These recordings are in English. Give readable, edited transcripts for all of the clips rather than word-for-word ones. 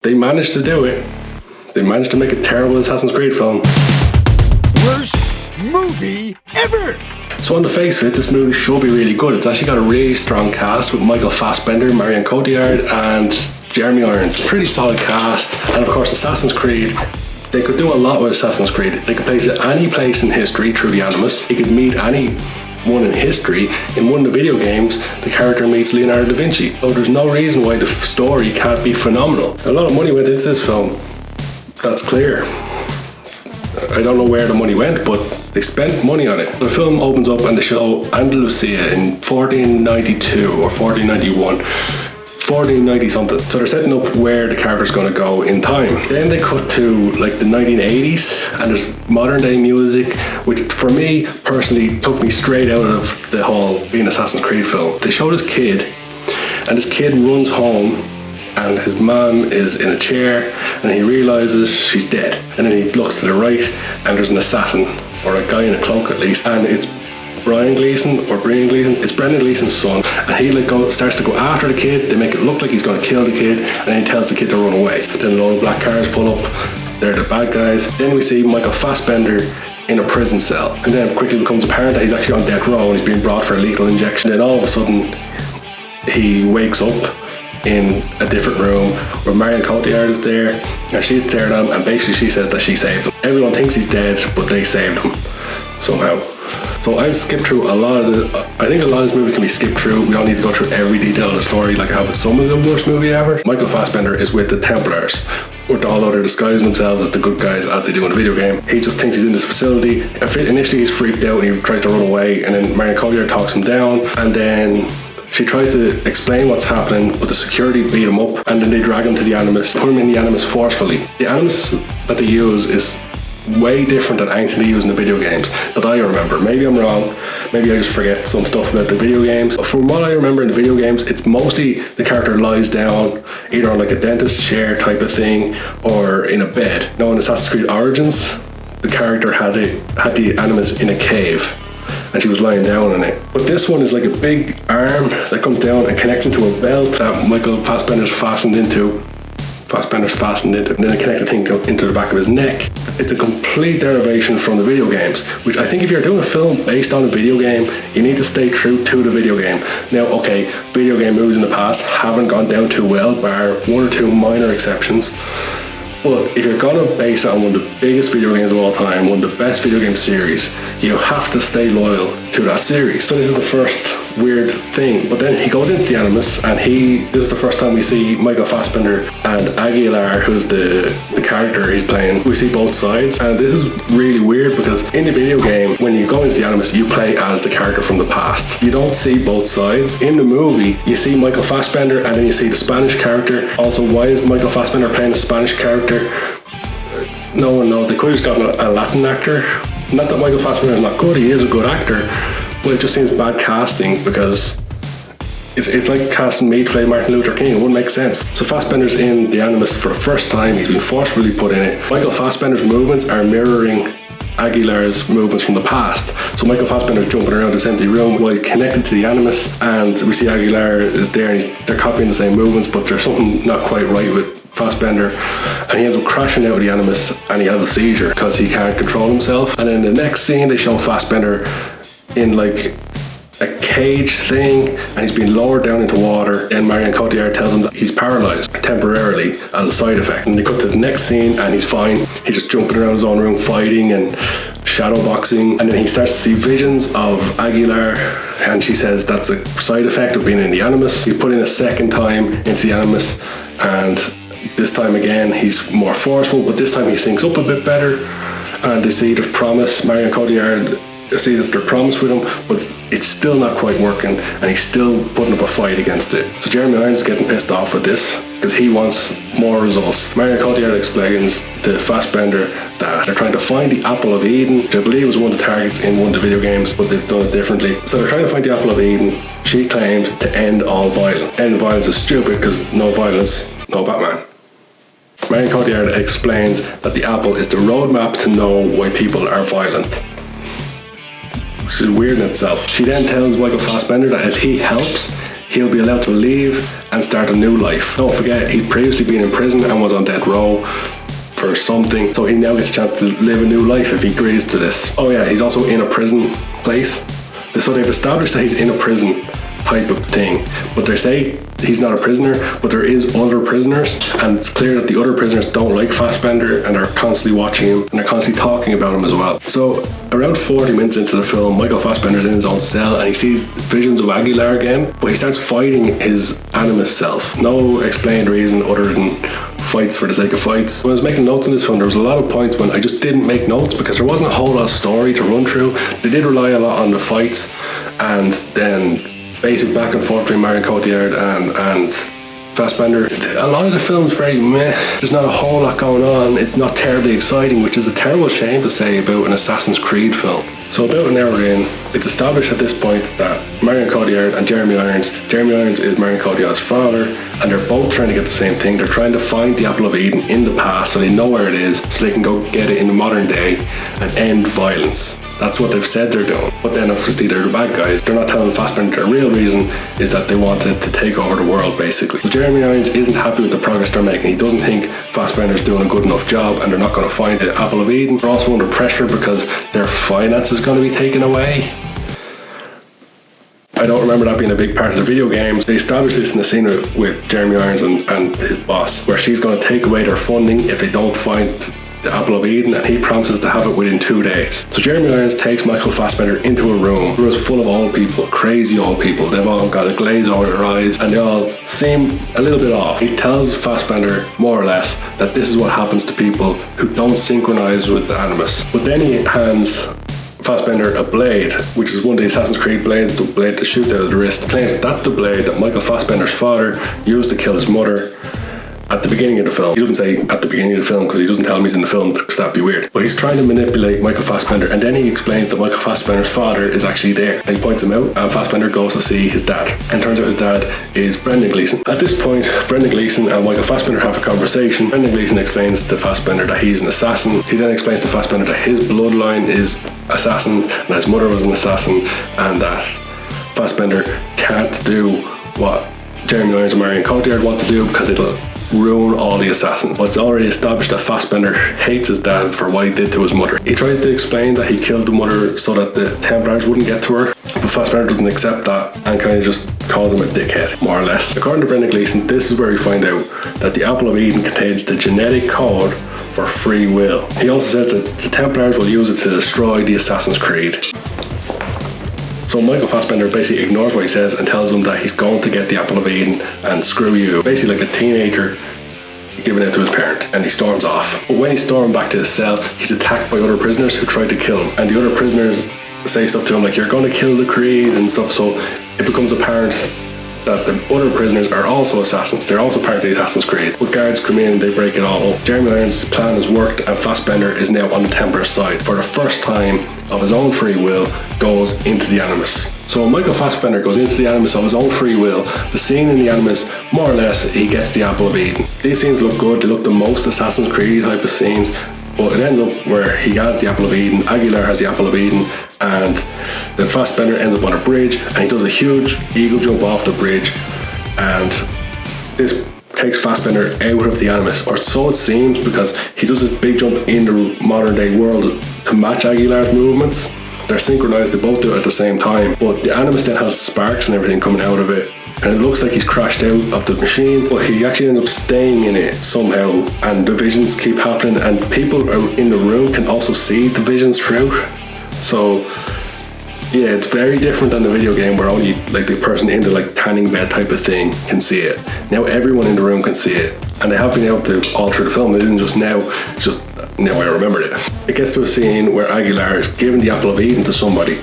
They managed to do it. They managed to make a terrible Assassin's Creed film. Worst movie ever! So on the face of it, this movie should be really good. It's actually got a really strong cast with Michael Fassbender, Marion Cotillard and Jeremy Irons. Pretty solid cast. And of course Assassin's Creed, they could do a lot with Assassin's Creed. They could place it any place in history through the Animus. You could meet anyone in history. In one of the video games, the character meets Leonardo da Vinci. So there's no reason why the story can't be phenomenal. A lot of money went into this film. That's clear. I don't know where the money went, but they spent money on it. The film opens up and they show Andalusia in 1492 or 1491. 1490 something. So they're setting up where the character's going to go in time. Then they cut to like the 1980s and there's modern day music, which for me personally took me straight out of the whole being Assassin's Creed film. They show this kid and this kid runs home and his mom is in a chair and he realizes she's dead. And then he looks to the right and there's an assassin, or a guy in a cloak at least, and it's Brendan Gleeson. It's Brendan Gleeson's son, and he starts to go after the kid. They make it look like he's going to kill the kid, and then he tells the kid to run away. Then a load of black cars pull up. They're the bad guys. Then we see Michael Fassbender in a prison cell, and then it quickly becomes apparent that he's actually on death row and he's being brought for a lethal injection. Then all of a sudden, he wakes up in a different room where Marion Cotillard is there, and she's staring at him, and basically she says that she saved him. Everyone thinks he's dead, but they saved him somehow. So I've skipped through a lot of I think a lot of this movie can be skipped through. We don't need to go through every detail of the story like I have with some of the worst movie ever. Michael Fassbender is with the Templars, although they're disguising themselves as the good guys as they do in the video game. He just thinks he's in this facility. Initially he's freaked out and he tries to run away, and then Marion Cotillard talks him down, and then she tries to explain what's happening, but the security beat him up, and then they drag him to the Animus, put him in the Animus forcefully. The Animus that they use is way different than anything they use in the video games that I remember. Maybe I'm wrong, maybe I just forget some stuff about the video games. From what I remember in the video games, it's mostly the character lies down either on like a dentist chair type of thing or in a bed. Now in Assassin's Creed Origins, the character had the Animus in a cave and she was lying down on it. But this one is like a big arm that comes down and connects into a belt that Michael Fassbender's fastened into, and then a connected thing into the back of his neck. It's a complete derivation from the video games, which I think if you're doing a film based on a video game, you need to stay true to the video game. Now, okay, video game movies in the past haven't gone down too well, bar one or two minor exceptions. But if you're gonna base it on one of the biggest video games of all time, one of the best video game series, you have to stay loyal to that series. So this is the first weird thing. But then he goes into the Animus, and this is the first time we see Michael Fassbender and Aguilar, who's the character he's playing. We see both sides, and this is really weird because in the video game, when you go into the Animus, you play as the character from the past. You don't see both sides. In the movie, you see Michael Fassbender, and then you see the Spanish character. Also, why is Michael Fassbender playing a Spanish character? No one knows. They could have just gotten a Latin actor. Not that Michael Fassbender is not good, he is a good actor, but it just seems bad casting because it's like casting me to play Martin Luther King. It wouldn't make sense. So Fassbender's in the Animus for the first time. He's been forcefully put in it. Michael Fassbender's movements are mirroring Aguilar's movements from the past. So Michael Fassbender's jumping around this empty room while he's connected to the Animus, and we see Aguilar is there and they're copying the same movements, but there's something not quite right with Fassbender, and he ends up crashing out of the Animus and he has a seizure because he can't control himself. And in the next scene they show Fassbender in like a cage thing and he's being lowered down into water, and Marion Cotillard tells him that he's paralyzed temporarily as a side effect. And they cut to the next scene and he's fine. He's just jumping around his own room fighting and shadow boxing, and then he starts to see visions of Aguilar, and she says that's a side effect of being in the Animus. He's put in a second time into the Animus, and this time again he's more forceful, but this time he syncs up a bit better, and they see the promise. Marion Cotillard see that they're promised with him, but it's still not quite working, and he's still putting up a fight against it. So Jeremy Irons is getting pissed off with this because he wants more results. Marion Cotillard explains to Fassbender that they're trying to find the Apple of Eden, which I believe was one of the targets in one of the video games, but they've done it differently. So they're trying to find the Apple of Eden. She claimed to end all violence. End violence is stupid because no violence, no Batman. Marion Cotillard explains that the apple is the roadmap to know why people are violent, which is weird in itself. She then tells Michael Fassbender that if he helps, he'll be allowed to leave and start a new life. Don't forget, he'd previously been in prison and was on death row for something, so he now gets a chance to live a new life if he agrees to this. Oh yeah, he's also in a prison place. So they've established that he's in a prison type of thing, but they say he's not a prisoner, but there is other prisoners, and it's clear that the other prisoners don't like Fassbender and are constantly watching him and are constantly talking about him as well. So around 40 minutes into the film, Michael Fassbender's in his own cell and he sees visions of Aguilar again, but he starts fighting his animus self. No explained reason other than fights for the sake of fights. When I was making notes in this film, there was a lot of points when I just didn't make notes because there wasn't a whole lot of story to run through. They did rely a lot on the fights and then basic back and forth between Marion Cotillard and Fassbender. A lot of the film's very meh. There's not a whole lot going on. It's not terribly exciting, which is a terrible shame to say about an Assassin's Creed film. So about an hour in, it's established at this point that Marion Cotillard and Jeremy Irons is Marion Cotillard's father, and they're both trying to get the same thing. They're trying to find the Apple of Eden in the past so they know where it is, so they can go get it in the modern day and end violence. That's what they've said they're doing. But then obviously they're the bad guys. They're not telling Fassbender the real reason is that they wanted to take over the world, basically. So Jeremy Irons isn't happy with the progress they're making. He doesn't think Fassbender's doing a good enough job and they're not going to find the Apple of Eden. They're also under pressure because their finance is going to be taken away. I don't remember that being a big part of the video games. They established this in the scene with Jeremy Irons and his boss, where she's going to take away their funding if they don't find the Apple of Eden, and he promises to have it within 2 days. So Jeremy Irons takes Michael Fassbender into a room full of old people, crazy old people. They've all got a glaze over their eyes and they all seem a little bit off. He tells Fassbender, more or less, that this is what happens to people who don't synchronize with the animus. But then he hands Fassbender a blade, which is one of the Assassin's Creed blades, the blade that shoots out of the wrist. He claims that that's the blade that Michael Fassbender's father used to kill his mother at the beginning of the film. He doesn't say at the beginning of the film because he doesn't tell him he's in the film because that'd be weird. But he's trying to manipulate Michael Fassbender, and then he explains that Michael Fassbender's father is actually there. And he points him out, and Fassbender goes to see his dad. And turns out his dad is Brendan Gleeson. At this point, Brendan Gleeson and Michael Fassbender have a conversation. Brendan Gleeson explains to Fassbender that he's an assassin. He then explains to Fassbender that his bloodline is assassins, and that his mother was an assassin, and that Fassbender can't do what Jeremy Irons and Marion Cotillard want to do because it'll ruin all the assassins. But it's already established that Fassbender hates his dad for what he did to his mother. He tries to explain that he killed the mother so that the Templars wouldn't get to her, but Fassbender doesn't accept that and kind of just calls him a dickhead, more or less. According to Brendan Gleeson, this is where we find out that the Apple of Eden contains the genetic code for free will. He also says that the Templars will use it to destroy the Assassin's Creed. So Michael Fassbender basically ignores what he says and tells him that he's going to get the Apple of Eden and screw you. Basically like a teenager giving it to his parent, and he storms off. But when he's storming back to his cell, he's attacked by other prisoners who try to kill him. And the other prisoners say stuff to him like, you're going to kill the Creed and stuff. So it becomes apparent that the other prisoners are also assassins. They're also part of the Assassin's Creed. But guards come in and they break it all up. Jeremy Irons' plan has worked, and Fassbender is now on the Templar side. For the first time of his own free will, goes into the animus. So when Michael Fassbender goes into the animus of his own free will, the scene in the animus, more or less, he gets the Apple of Eden. These scenes look good. They look the most Assassin's Creed type of scenes. But it ends up where he has the Apple of Eden, Aguilar has the Apple of Eden, and then Fassbender ends up on a bridge and he does a huge eagle jump off the bridge, and this takes Fassbender out of the animus, or so it seems, because he does this big jump in the modern day world to match Aguilar's movements. They're synchronized, they both do it at the same time, but the animus then has sparks and everything coming out of it, and it looks like he's crashed out of the machine, but he actually ends up staying in it somehow, and the visions keep happening, and people in the room can also see the visions throughout. So yeah, it's very different than the video game where only like the person in the like tanning bed type of thing can see it. Now everyone in the room can see it, and they have been able to alter the film. It isn't just now, it's just now I remembered it. It gets to a scene where Aguilar is giving the Apple of Eden to somebody,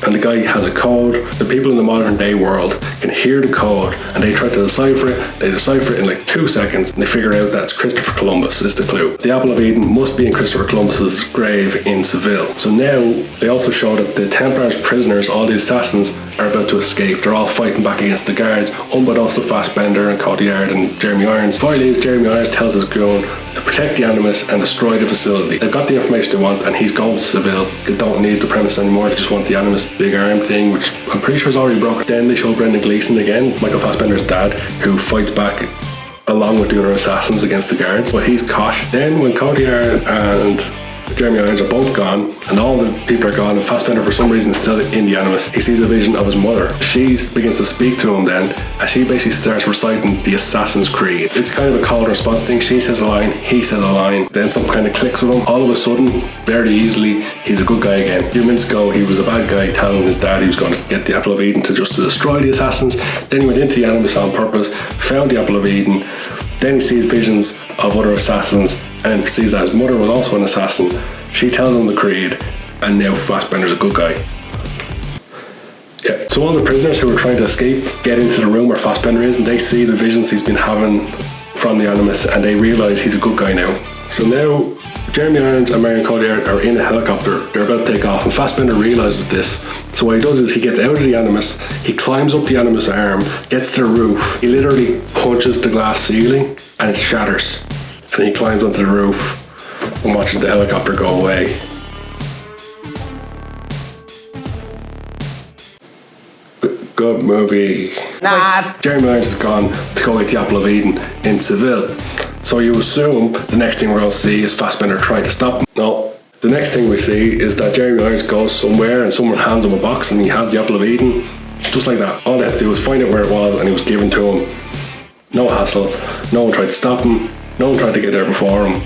and the guy has a code. The people in the modern day world can hear the code, and they try to decipher it. They decipher it in like 2 seconds, and they figure out that it's Christopher Columbus is the clue. The Apple of Eden must be in Christopher Columbus's grave in Seville. So now they also show that the Templars prisoners, all the assassins, are about to escape. They're all fighting back against the guards, unbeknownst to Fassbender and Cotillard and Jeremy Irons. Finally, Jeremy Irons tells his goon to protect the Animus and destroy the facility. They've got the information they want and he's going to Seville. They don't need the premise anymore, they just want the Animus big arm thing, which I'm pretty sure is already broken. Then they show Brendan Gleeson again, Michael Fassbender's dad, who fights back along with the other assassins against the guards, but he's caught. Then when Cotillard and Jeremy Irons are both gone and all the people are gone and Fassbender for some reason is still in the Animus, he sees a vision of his mother. She begins to speak to him then and she basically starts reciting the Assassin's Creed. It's kind of a call and response thing. She says a line, he says a line, then something kind of clicks with him. All of a sudden, very easily, he's a good guy again. A few minutes ago he was a bad guy telling his dad he was going to get the Apple of Eden to destroy the assassins. Then he went into the Animus on purpose, found the Apple of Eden. Then he sees visions of other assassins and sees that his mother was also an assassin. She tells him the creed, and now Fassbender's a good guy. Yeah. So all the prisoners who are trying to escape get into the room where Fassbender is, and they see the visions he's been having from the Animus, and they realise he's a good guy now. So now Jeremy Irons and Marion Cotillard are in a helicopter. They're about to take off, and Fassbender realises this. So what he does is he gets out of the Animus, he climbs up the Animus arm, gets to the roof, he literally punches the glass ceiling and it shatters. And he climbs onto the roof and watches the helicopter go away. Good movie. Nah. Jeremy Irons is gone to go get the Apple of Eden in Seville. So you assume the next thing we're going to see is Fassbender trying to stop him. No. The next thing we see is that Jeremy Irons goes somewhere and someone hands him a box and he has the Apple of Eden. Just like that. All they had to do was find out where it was and it was given to him. No hassle. No one tried to stop him. No one tried to get there before him.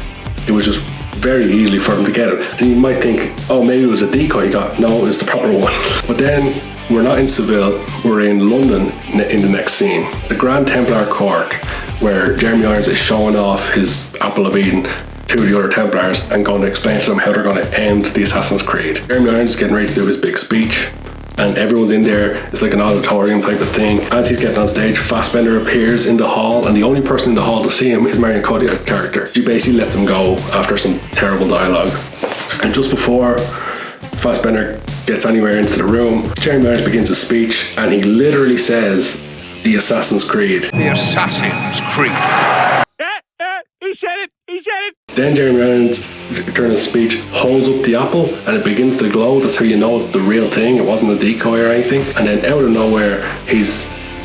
It was just very easily for him to get it. And you might think, oh, maybe it was a decoy he got. No, it's the proper one. But then we're not in Seville, we're in London in the next scene. The Grand Templar Court, where Jeremy Irons is showing off his Apple of Eden to the other Templars and going to explain to them how they're going to end the Assassin's Creed. Jeremy Irons is getting ready to do his big speech and everyone's in there. It's like an auditorium type of thing. As he's getting on stage, Fassbender appears in the hall and the only person in the hall to see him is Marion Cotillard's character. She basically lets him go after some terrible dialogue. And just before Fassbender gets anywhere into the room, Jeremy Irons begins his speech and he literally says the Assassin's Creed. The Assassin's Creed. He said it! He said it! Then Jeremy Irons, during his speech, holds up the apple and it begins to glow. That's how you know it's the real thing. It wasn't a decoy or anything. And then out of nowhere,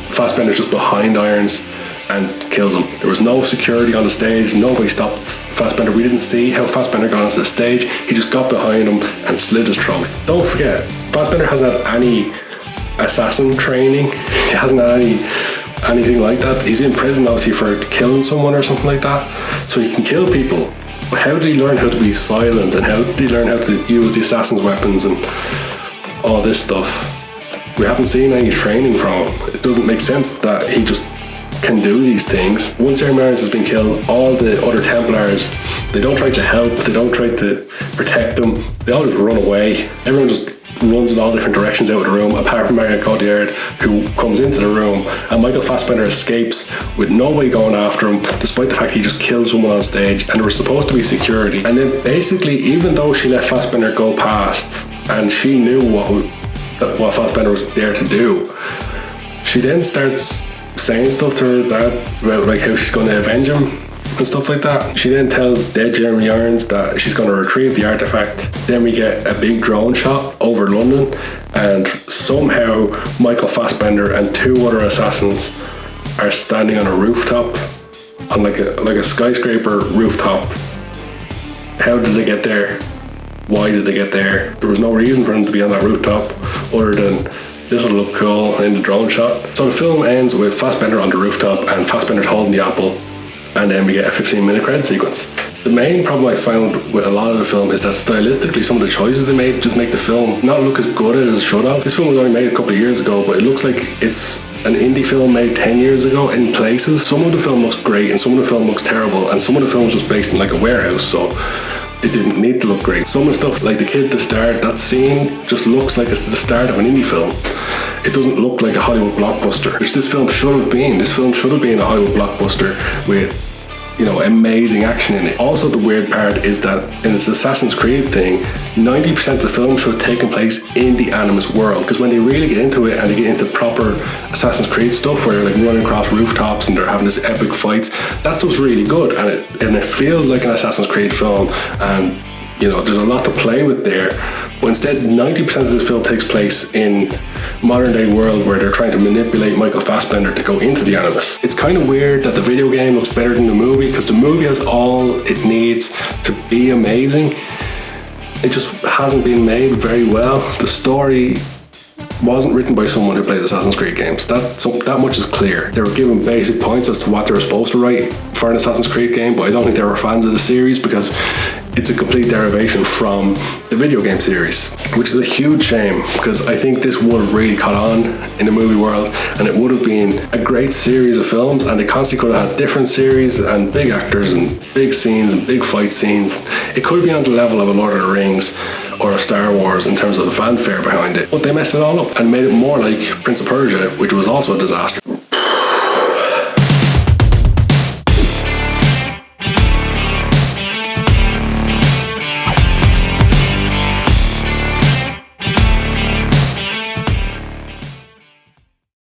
Fassbender's just behind Irons and kills him. There was no security on the stage. Nobody stopped Fassbender. We didn't see how Fassbender got onto the stage. He just got behind him and slit his throat. Don't forget, Fassbender hasn't had any assassin training. He hasn't had anything like that. He's in prison obviously for killing someone or something like that, so he can kill people. But how did he learn how to be silent and how did he learn how to use the assassin's weapons and all this stuff? We haven't seen any training from him. It doesn't make sense that he just can do these things. Once Jeremy Irons has been killed, all the other Templars, they don't try to help, they don't try to protect them, they all just run away. Everyone just runs in all different directions out of the room, apart from Marion Cotillard, who comes into the room, and Michael Fassbender escapes with nobody going after him, despite the fact he just killed someone on stage, and there was supposed to be security. And then basically, even though she let Fassbender go past, and she knew what Fassbender was there to do, she then starts saying stuff to her dad about like how she's going to avenge him and stuff like that. She then tells dead Jeremy Irons that she's going to retrieve the artifact. Then we get a big drone shot over London, and somehow Michael Fassbender and two other assassins are standing on a rooftop, on like a skyscraper rooftop. How did they get there? Why did they get there? There was no reason for them to be on that rooftop other than this will look cool in the drone shot. So the film ends with Fassbender on the rooftop and Fassbender's holding the apple, and then we get a 15-minute credit sequence. The main problem I found with a lot of the film is that stylistically some of the choices they made just make the film not look as good as it should have. This film was only made a couple of years ago, but it looks like it's an indie film made 10 years ago in places. Some of the film looks great and some of the film looks terrible, and some of the film was just based in like a warehouse, so it didn't need to look great. Some of the stuff, like the kid at the start, that scene just looks like it's the start of an indie film. It doesn't look like a Hollywood blockbuster, which this film should have been. This film should have been a Hollywood blockbuster with amazing action in it. Also, the weird part is that in this Assassin's Creed thing, 90% of the film should have taken place in the Animus world, because when they really get into it and they get into proper Assassin's Creed stuff where they're like running across rooftops and they're having this epic fights, that stuff's really good, and it feels like an Assassin's Creed film, and there's a lot to play with there. But instead, 90% of this film takes place in modern day world where they're trying to manipulate Michael Fassbender to go into the Animus. It's kind of weird that the video game looks better than the movie, because the movie has all it needs to be amazing. It just hasn't been made very well. The story wasn't written by someone who plays Assassin's Creed games. That much is clear. They were given basic points as to what they were supposed to write for an Assassin's Creed game, but I don't think they were fans of the series, because it's a complete derivation from the video game series, which is a huge shame, because I think this would have really caught on in the movie world, and it would have been a great series of films, and they constantly could have had different series and big actors and big scenes and big fight scenes. It could be on the level of a Lord of the Rings or a Star Wars in terms of the fanfare behind it, but they messed it all up and made it more like Prince of Persia, which was also a disaster.